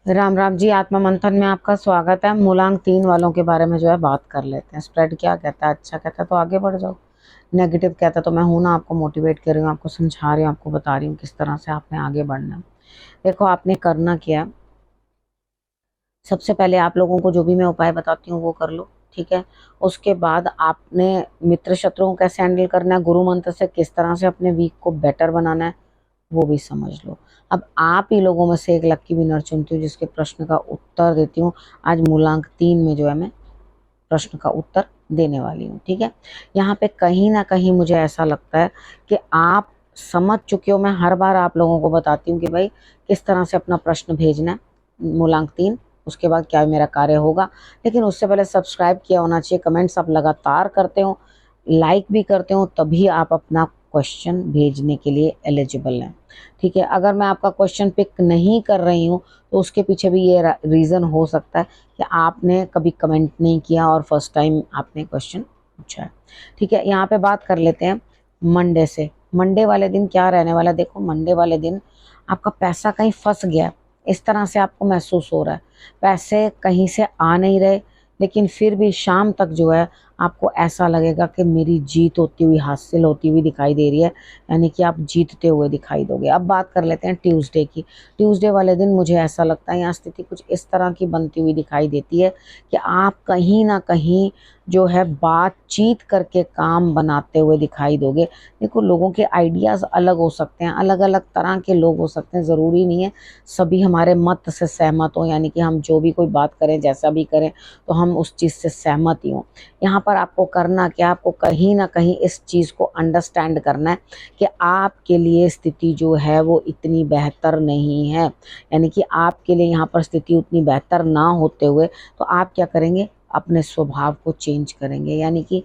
राम राम जी। आत्मा मंथन में आपका स्वागत है। मूलांक 3 वालों के बारे में जो है बात कर लेते हैं। स्प्रेड क्या कहता है? अच्छा कहता है तो आगे बढ़ जाओ, नेगेटिव कहता है तो मैं हूं ना, आपको मोटिवेट कर रही हूँ, आपको समझा रही हूँ, आपको बता रही हूँ किस तरह से आपने आगे बढ़ना है। देखो, आपने करना क्या है, सबसे पहले आप लोगों को जो भी मैं उपाय बताती हूँ वो कर लो, ठीक है। उसके बाद आपने मित्र शत्रुओं को कैसे हैंडल करना है, गुरु मंत्र से किस तरह से अपने वीक को बेटर बनाना है, वो भी समझ लो। अब आप ही लोगों में से एक लक्की विनर चुनती हूँ जिसके प्रश्न का उत्तर देती हूँ। आज मूलांक 3 में जो है मैं प्रश्न का उत्तर देने वाली हूँ, ठीक है। यहाँ पे कहीं ना कहीं मुझे ऐसा लगता है कि आप समझ चुके हो। मैं हर बार आप लोगों को बताती हूँ कि भाई किस तरह से अपना प्रश्न भेजना है, मूलांक 3, उसके बाद क्या मेरा कार्य होगा। लेकिन उससे पहले सब्सक्राइब किया होना चाहिए, कमेंट्स आप लगातार करते हो, लाइक भी करते हो, तभी आप अपना क्वेश्चन भेजने के लिए एलिजिबल हैं, ठीक है। अगर मैं आपका क्वेश्चन पिक नहीं कर रही हूँ तो उसके पीछे भी ये रीज़न हो सकता है कि आपने कभी कमेंट नहीं किया और फर्स्ट टाइम आपने क्वेश्चन पूछा है, ठीक है। यहाँ पे बात कर लेते हैं मंडे से। मंडे वाले दिन क्या रहने वाला है? देखो, मंडे वाले दिन आपका पैसा कहीं फंस गया है, इस तरह से आपको महसूस हो रहा है। पैसे कहीं से आ नहीं रहे, लेकिन फिर भी शाम तक जो है आपको ऐसा लगेगा कि मेरी जीत होती हुई, हासिल होती हुई दिखाई दे रही है, यानी कि आप जीतते हुए दिखाई दोगे। अब बात कर लेते हैं ट्यूसडे की। ट्यूसडे वाले दिन मुझे ऐसा लगता है यहाँ स्थिति कुछ इस तरह की बनती हुई दिखाई देती है कि आप कहीं ना कहीं जो है बातचीत करके काम बनाते हुए दिखाई दोगे। देखो, लोगों के आइडियाज़ अलग हो सकते हैं, अलग अलग तरह के लोग हो सकते हैं, ज़रूरी नहीं है सभी हमारे मत से सहमत हो, यानी कि हम जो भी कोई बात करें, जैसा भी करें, तो हम उस चीज़ से सहमत ही हों। यहाँ पर आपको करना क्या, आपको कहीं ना कहीं इस चीज़ को अंडरस्टैंड करना है कि आपके लिए स्थिति जो है वो इतनी बेहतर नहीं है, यानी कि आपके लिए यहाँ पर स्थिति उतनी बेहतर ना होते हुए तो आप क्या करेंगे, अपने स्वभाव को चेंज करेंगे, यानी कि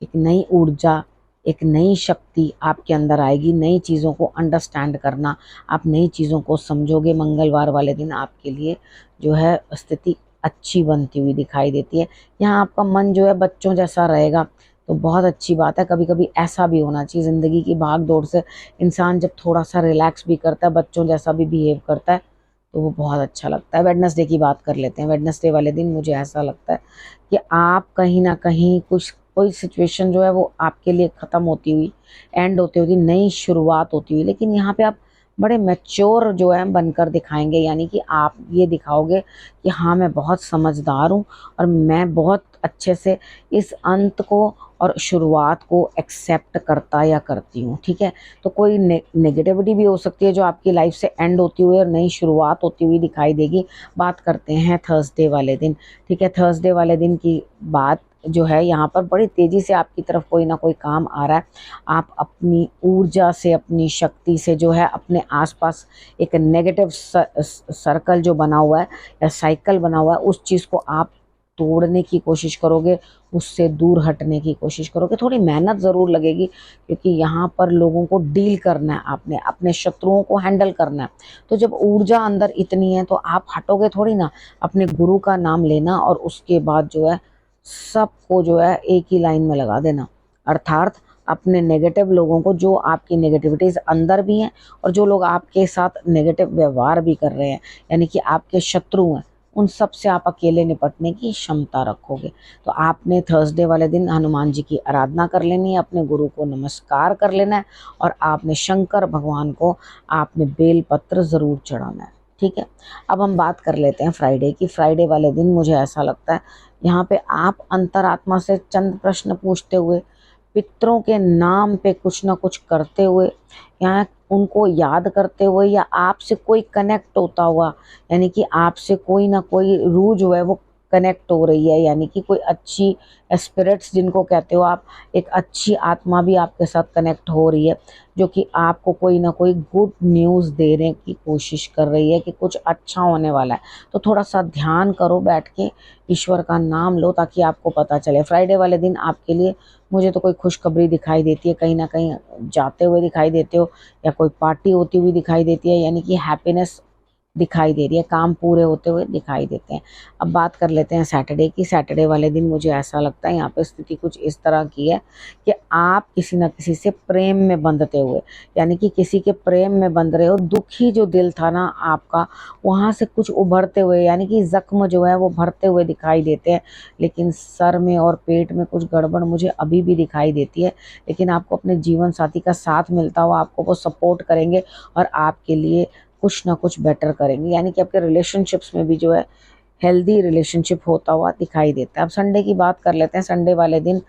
एक नई ऊर्जा, एक नई शक्ति आपके अंदर आएगी। नई चीज़ों को अंडरस्टैंड करना, आप नई चीज़ों को समझोगे। मंगलवार वाले दिन आपके लिए जो है स्थिति अच्छी बनती हुई दिखाई देती है। यहाँ आपका मन जो है बच्चों जैसा रहेगा, तो बहुत अच्छी बात है। कभी कभी ऐसा भी होना चाहिए, ज़िंदगी की भाग दौड़ से इंसान जब थोड़ा सा रिलैक्स भी करता है, बच्चों जैसा भी बिहेव करता है, तो वो बहुत अच्छा लगता है। वेडनेसडे की बात कर लेते हैं। वेडनेसडे वाले दिन मुझे ऐसा लगता है कि आप कहीं ना कहीं कुछ, कोई सिचुएशन जो है वो आपके लिए ख़त्म होती हुई, एंड होती हुई, नई शुरुआत होती हुई, लेकिन यहाँ पे आप बड़े मैच्योर जो है बनकर दिखाएंगे, यानी कि आप ये दिखाओगे कि हाँ, मैं बहुत समझदार हूँ और मैं बहुत अच्छे से इस अंत को और शुरुआत को एक्सेप्ट करता या करती हूँ, ठीक है। तो कोई नेगेटिविटी भी हो सकती है जो आपकी लाइफ से एंड होती हुई और नई शुरुआत होती हुई दिखाई देगी। बात करते हैं थर्सडे वाले दिन, ठीक है। थर्सडे वाले दिन की बात जो है, यहाँ पर बड़ी तेज़ी से आपकी तरफ कोई ना कोई काम आ रहा है। आप अपनी ऊर्जा से, अपनी शक्ति से जो है अपने आसपास एक नेगेटिव सर्कल जो बना हुआ है या साइकिल बना हुआ है, उस चीज़ को आप तोड़ने की कोशिश करोगे, उससे दूर हटने की कोशिश करोगे। थोड़ी मेहनत ज़रूर लगेगी, क्योंकि यहाँ पर लोगों को डील करना है, आपने अपने शत्रुओं को हैंडल करना है। तो जब ऊर्जा अंदर इतनी है तो आप हटोगे थोड़ी ना। अपने गुरु का नाम लेना और उसके बाद जो है सबको जो है एक ही लाइन में लगा देना, अर्थात अपने नेगेटिव लोगों को, जो आपकी नेगेटिविटीज अंदर भी हैं और जो लोग आपके साथ नेगेटिव व्यवहार भी कर रहे हैं, यानी कि आपके शत्रु हैं, उन सब से आप अकेले निपटने की क्षमता रखोगे। तो आपने थर्सडे वाले दिन हनुमान जी की आराधना कर लेनी है, अपने गुरु को नमस्कार कर लेना है और आपने शंकर भगवान को आपने बेल पत्र ज़रूर चढ़ाना है, ठीक है। अब हम बात कर लेते हैं फ्राइडे की। फ्राइडे वाले दिन मुझे ऐसा लगता है यहाँ पे आप अंतरात्मा से चंद प्रश्न पूछते हुए, पितरों के नाम पे कुछ ना कुछ करते हुए, या उनको याद करते हुए, या आपसे कोई कनेक्ट होता हुआ, यानी कि आपसे कोई ना कोई रूह जो है वो कनेक्ट हो रही है, यानी कि कोई अच्छी स्पिरिट्स जिनको कहते हो आप, एक अच्छी आत्मा भी आपके साथ कनेक्ट हो रही है, जो कि आपको कोई ना कोई गुड न्यूज़ देने की कोशिश कर रही है कि कुछ अच्छा होने वाला है। तो थोड़ा सा ध्यान करो बैठ के, ईश्वर का नाम लो, ताकि आपको पता चले। फ्राइडे वाले दिन आपके लिए मुझे तो कोई खुशखबरी दिखाई देती है, कहीं ना कहीं जाते हुए दिखाई देते हो, या कोई पार्टी होती हुई दिखाई देती है, यानी कि हैप्पीनेस दिखाई दे रही है, काम पूरे होते हुए दिखाई देते हैं। अब बात कर लेते हैं सैटरडे की। सैटरडे वाले दिन मुझे ऐसा लगता है यहाँ पे स्थिति कुछ इस तरह की है कि आप किसी न किसी से प्रेम में बंधते हुए, यानी कि किसी के प्रेम में बंध रहे हो। दुखी जो दिल था ना आपका, वहाँ से कुछ उभरते हुए, यानी कि जख्म जो है वो भरते हुए दिखाई देते हैं। लेकिन सर में और पेट में कुछ गड़बड़ मुझे अभी भी दिखाई देती है। लेकिन आपको अपने जीवन साथी का साथ मिलता हुआ, आपको वो सपोर्ट करेंगे और आपके लिए कुछ ना कुछ बेटर करेंगे, यानी कि आपके रिलेशनशिप्स में भी जो है हेल्दी रिलेशनशिप होता हुआ दिखाई देता है। अब संडे की बात कर लेते हैं। संडे वाले दिन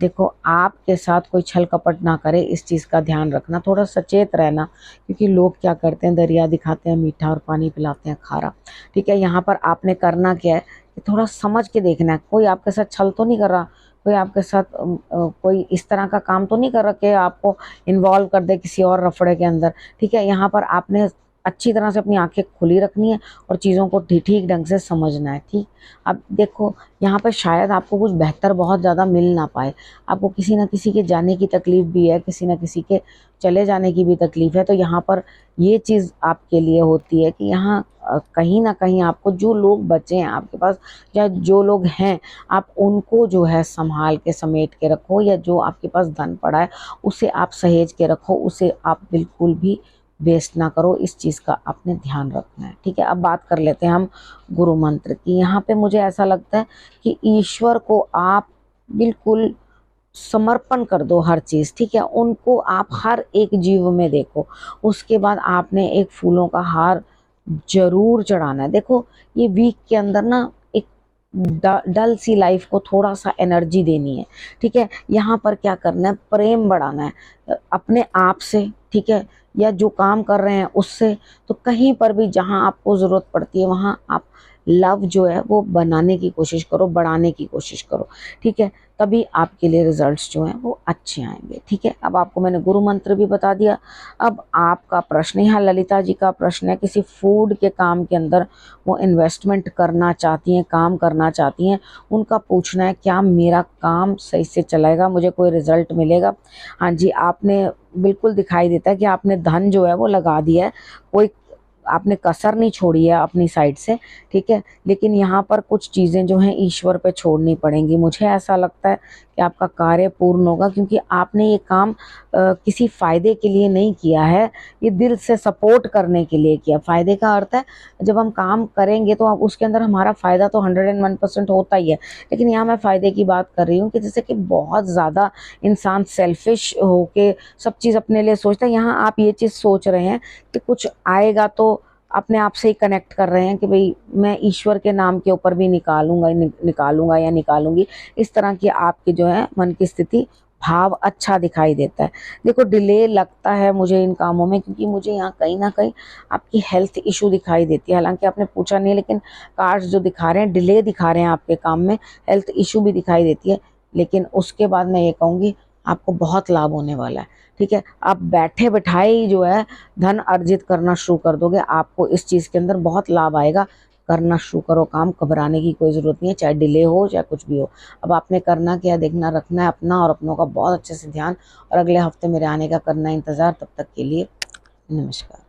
देखो, आपके साथ कोई छल कपट ना करे, इस चीज़ का ध्यान रखना, थोड़ा सचेत रहना, क्योंकि लोग क्या करते हैं, दरिया दिखाते हैं मीठा और पानी पिलाते हैं खारा। ठीक है, यहाँ पर आपने करना क्या है कि थोड़ा समझ के देखना है। कोई आपके साथ छल तो नहीं कर रहा, कोई आपके साथ कोई इस तरह का काम तो नहीं कर रहा कि आपको इन्वॉल्व कर दे किसी और रफड़े के अंदर। ठीक है, यहाँ पर आपने अच्छी तरह से अपनी आंखें खुली रखनी है और चीज़ों को ठीक ढंग से समझना है। ठीक, अब देखो यहाँ पर शायद आपको कुछ बेहतर बहुत ज़्यादा मिल ना पाए। आपको किसी न किसी के जाने की तकलीफ़ भी है, किसी न किसी के चले जाने की भी तकलीफ़ है। तो यहाँ पर ये चीज़ आपके लिए होती है कि यहाँ कहीं ना कहीं आपको जो लोग बचे हैं आपके पास, या जो लोग हैं, आप उनको जो है संभाल के समेट के रखो, या जो आपके पास धन पड़ा है उसे आप सहेज के रखो, उसे आप बिल्कुल भी वेस्ट ना करो। इस चीज़ का आपने ध्यान रखना है। ठीक है, अब बात कर लेते हैं हम गुरु मंत्र की। यहाँ पे मुझे ऐसा लगता है कि ईश्वर को आप बिल्कुल समर्पण कर दो हर चीज़। ठीक है, उनको आप हर एक जीव में देखो। उसके बाद आपने एक फूलों का हार जरूर चढ़ाना है। देखो, ये वीक के अंदर ना एक डल सी लाइफ को थोड़ा सा एनर्जी देनी है। ठीक है, यहाँ पर क्या करना है, प्रेम बढ़ाना है अपने आप से। ठीक है, या जो काम कर रहे हैं उससे। तो कहीं पर भी जहाँ आपको ज़रूरत पड़ती है वहाँ आप लव जो है वो बनाने की कोशिश करो, बढ़ाने की कोशिश करो। ठीक है, तभी आपके लिए रिजल्ट्स जो हैं वो अच्छे आएंगे। ठीक है, अब आपको मैंने गुरु मंत्र भी बता दिया। अब आपका प्रश्न, यहाँ ललिता जी का प्रश्न है, किसी फूड के काम के अंदर वो इन्वेस्टमेंट करना चाहती हैं, काम करना चाहती हैं। उनका पूछना है क्या मेरा काम सही से चलेगा, मुझे कोई रिजल्ट मिलेगा। हाँ जी, आपने बिल्कुल दिखाई देता है कि आपने धन जो है वो लगा दिया है, कोई आपने कसर नहीं छोड़ी है अपनी साइड से। ठीक है, लेकिन यहाँ पर कुछ चीज़ें जो हैं ईश्वर पे छोड़नी पड़ेंगी। मुझे ऐसा लगता है कि आपका कार्य पूर्ण होगा, क्योंकि आपने ये काम किसी फ़ायदे के लिए नहीं किया है, ये दिल से सपोर्ट करने के लिए किया। फ़ायदे का अर्थ है जब हम काम करेंगे तो अब उसके अंदर हमारा फ़ायदा तो 101% होता ही है। लेकिन यहाँ मैं फ़ायदे की बात कर रही हूँ कि जैसे कि बहुत ज़्यादा इंसान सेल्फिश होके सब चीज़ अपने लिए सोचता है। यहाँ आप ये चीज़ सोच रहे हैं कि कुछ आएगा तो अपने आप से ही कनेक्ट कर रहे हैं कि भाई मैं ईश्वर के नाम के ऊपर भी निकालूंगा या निकालूंगी। इस तरह की आपकी जो है मन की स्थिति, भाव अच्छा दिखाई देता है। देखो, डिले लगता है मुझे इन कामों में, क्योंकि मुझे यहाँ कहीं ना कहीं आपकी हेल्थ इशू दिखाई देती है। हालांकि आपने पूछा नहीं, लेकिन कार्ड्स जो दिखा रहे हैं डिले दिखा रहे हैं आपके काम में, हेल्थ इशू भी दिखाई देती है। लेकिन उसके बाद मैं ये कहूँगी आपको बहुत लाभ होने वाला है। ठीक है, आप बैठे बैठाए ही जो है धन अर्जित करना शुरू कर दोगे। आपको इस चीज़ के अंदर बहुत लाभ आएगा। करना शुरू करो काम, घबराने की कोई ज़रूरत नहीं है, चाहे डिले हो चाहे कुछ भी हो। अब आपने करना क्या, देखना रखना है अपना और अपनों का बहुत अच्छे से ध्यान, और अगले हफ्ते मेरे आने का करना है इंतज़ार। तब तक के लिए नमस्कार।